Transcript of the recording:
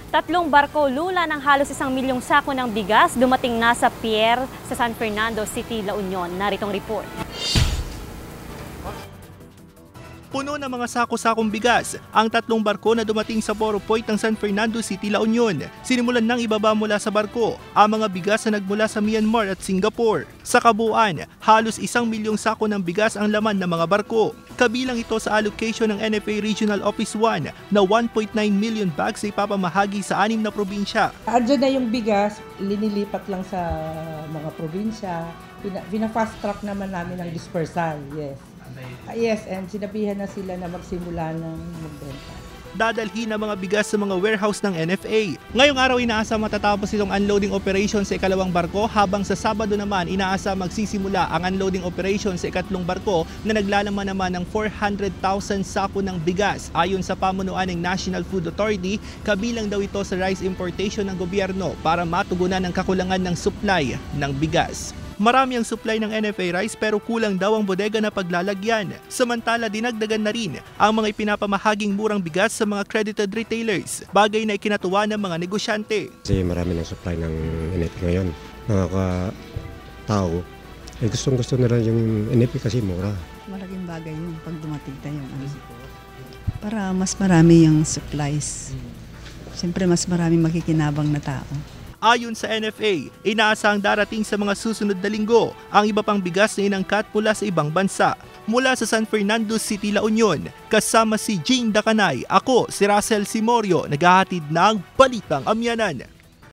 Tatlong barko lula ng halos 1 milyong sako ng bigas dumating na sa pier sa San Fernando City, La Union. Naritong report. Puno ng mga sako-sakong bigas ang tatlong barko na dumating sa Boro Point ng San Fernando City, La Union. Sinimulan nang ibaba mula sa barko ang mga bigas na nagmula sa Myanmar at Singapore. Sa kabuuan, halos 1 milyong sako ng bigas ang laman ng mga barko. Kabilang ito sa allocation ng NFA Regional Office 1 na 1.9 million bags ay ipapamahagi sa 6 na probinsya. Andiyan na yung bigas, linilipat lang sa mga probinsya. Fast track naman namin ang dispersal, yes. Yes, and sinabihan na sila na magsimula ng magbenta. Dadalhin ang mga bigas sa mga warehouse ng NFA. Ngayong araw inaasa matatapos itong unloading operation sa ikalawang barko, habang sa Sabado naman inaasa magsisimula ang unloading operation sa ikatlong barko na naglalaman naman ng 400,000 sako ng bigas. Ayon sa pamunuan ng National Food Authority, kabilang daw ito sa rice importation ng gobyerno para matugunan ang kakulangan ng supply ng bigas. Marami ang supply ng NFA rice pero kulang daw ang bodega na paglalagyan. Samantala, dinagdagan na rin ang mga ipinapamahaging murang bigas sa mga credited retailers, bagay na ikinatuwa ng mga negosyante. Kasi marami ng supply ng NFA ngayon. Mga tao, gustong-gusto nila yung NFA kasi mura. Malaking bagay yun pag dumating tayo. Para mas marami yung supplies. Siyempre mas marami makikinabang na tao. Ayon sa NFA, inaasahang darating sa mga susunod na linggo ang iba pang bigas na inangkat mula sa ibang bansa. Mula sa San Fernando City, La Union, kasama si Jane Dacanay, ako si Russell Simorio, naghahatid ng Balitang Amyanan.